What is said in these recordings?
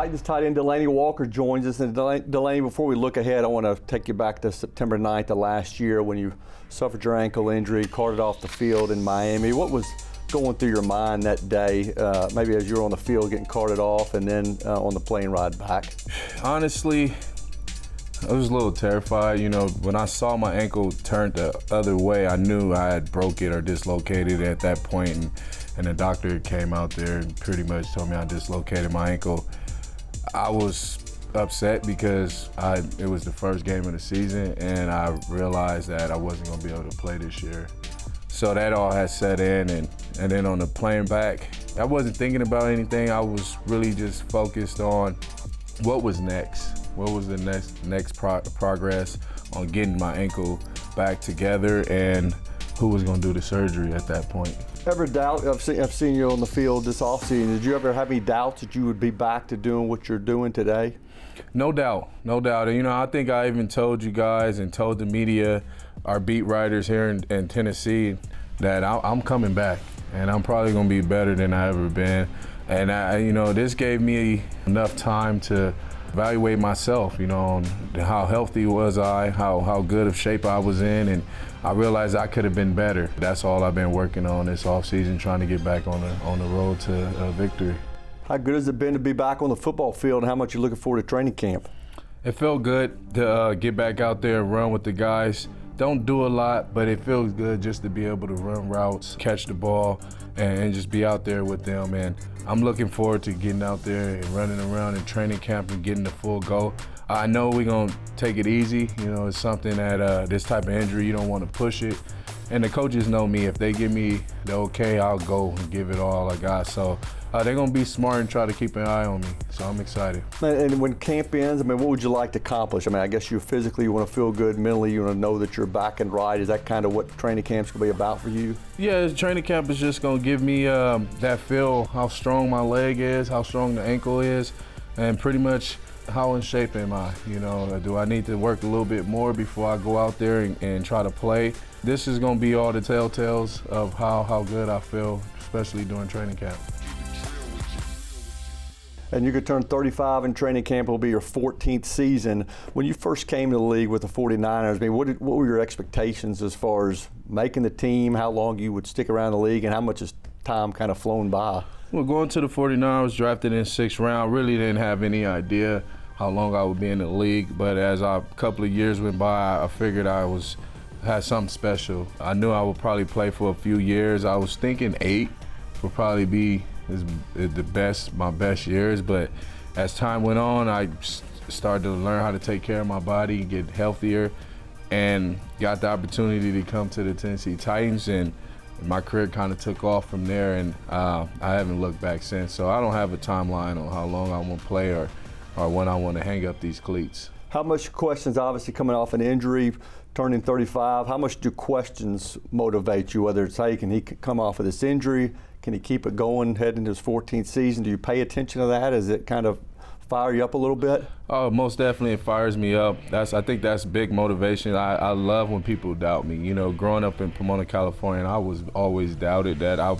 Titans tight end Delanie Walker joins us. And Delanie, before we look ahead, I want to take you back to September 9th of last year when you suffered your ankle injury, carted off the field in Miami. What was going through your mind that day, maybe as you were on the field getting carted off and then on the plane ride back? Honestly, I was a little terrified. You know, when I saw my ankle turn the other way, I knew I had broke it or dislocated it at that point. And the doctor came out there and pretty much told me I dislocated my ankle. I was upset because it was the first game of the season and I realized that I wasn't gonna be able to play this year. So that all had set in, and then on the plane back, I wasn't thinking about anything. I was really just focused on what was next. What was the next progress on getting my ankle back together and who was gonna do the surgery at that point. Ever doubt, I've seen you on the field this offseason, did you ever have any doubts that you would be back to doing what you're doing today? No doubt, no doubt. And you know, I think I even told you guys and told the media, our beat writers here in Tennessee, that I'm coming back and I'm probably gonna be better than I ever been. And you know, this gave me enough time to evaluate myself, you know, on how healthy was I, how good of shape I was in, and I realized I could have been better. That's all I've been working on this offseason, trying to get back on the road to victory. How good has it been to be back on the football field, and how much are you looking forward to training camp? It felt good to get back out there and run with the guys. Don't do a lot, but it feels good just to be able to run routes, catch the ball, and just be out there with them. And I'm looking forward to getting out there and running around in training camp and getting the full go. I know we're gonna take it easy. You know, it's something that this type of injury, you don't want to push it. And the coaches know me. If they give me the okay, I'll go and give it all I got. So they're gonna be smart and try to keep an eye on me. So I'm excited. And when camp ends, I mean, what would you like to accomplish? I mean, I guess you physically you want to feel good, mentally you want to know that you're back and right. Is that kind of what training camp's gonna be about for you? Yeah, training camp is just gonna give me that feel, how strong my leg is, how strong the ankle is, and pretty much how in shape am I? You know, do I need to work a little bit more before I go out there and try to play? This is gonna be all the telltales of how good I feel, especially during training camp. And you could turn 35 in training camp. It'll be your 14th season. When you first came to the league with the 49ers, I mean, what were your expectations as far as making the team, how long you would stick around the league, and how much has time kind of flown by? Well, going to the 49ers, I was drafted in the 6th round. Really didn't have any idea how long I would be in the league, but as a couple of years went by, I figured I had something special. I knew I would probably play for a few years. I was thinking 8 would probably be my best years, but as time went on, I started to learn how to take care of my body, get healthier, and got the opportunity to come to the Tennessee Titans, and my career kind of took off from there, and I haven't looked back since. So I don't have a timeline on how long I want to play or when I want to hang up these cleats. How much questions, obviously coming off an injury, turning 35, how much do questions motivate you, whether it's, hey, can he come off of this injury? Can he keep it going heading into his 14th season? Do you pay attention to that? Does it kind of fire you up a little bit? Oh, most definitely it fires me up. I think that's big motivation. I love when people doubt me. You know, growing up in Pomona, California, I was always doubted that I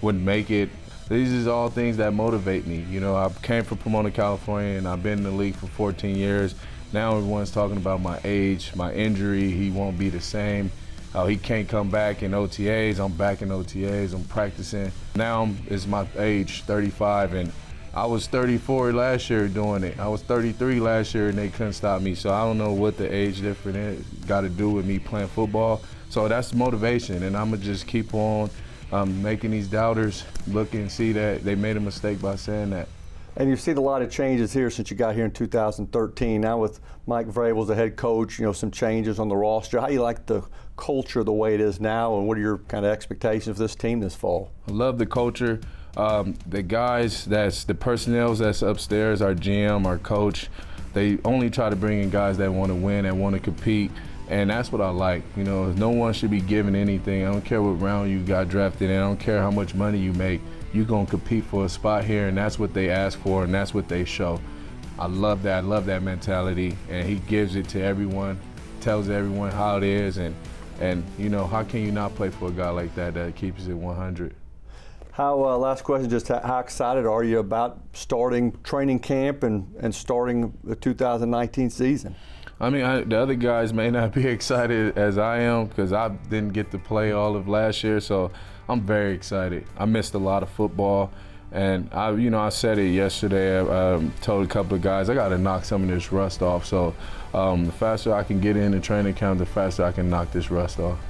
wouldn't make it. These are all things that motivate me. You know, I came from Pomona, California, and I've been in the league for 14 years. Now everyone's talking about my age, my injury, he won't be the same. He can't come back in OTAs. I'm back in OTAs, I'm practicing. Now it's my age, 35, and I was 34 last year doing it. I was 33 last year and they couldn't stop me. So I don't know what the age difference got to do with me playing football. So that's motivation, and I'm gonna just keep on making these doubters look and see that they made a mistake by saying that. And you've seen a lot of changes here since you got here in 2013. Now with Mike Vrabel as the head coach, you know, some changes on the roster. How do you like the culture the way it is now, and what are your kind of expectations for this team this fall? I love the culture. The guys, the personnel that's upstairs, our GM, our coach, they only try to bring in guys that want to win, that want to compete, and that's what I like. You know, no one should be given anything. I don't care what round you got drafted in. I don't care how much money you make. You're going to compete for a spot here, and that's what they ask for, and that's what they show. I love that. I love that mentality, and he gives it to everyone, tells everyone how it is, and you know, how can you not play for a guy like that keeps it 100? Last question, just how excited are you about starting training camp and starting the 2019 season? I mean, the other guys may not be excited as I am because I didn't get to play all of last year, so I'm very excited. I missed a lot of football, and I said it yesterday. I told a couple of guys I got to knock some of this rust off. So the faster I can get in the training camp, the faster I can knock this rust off.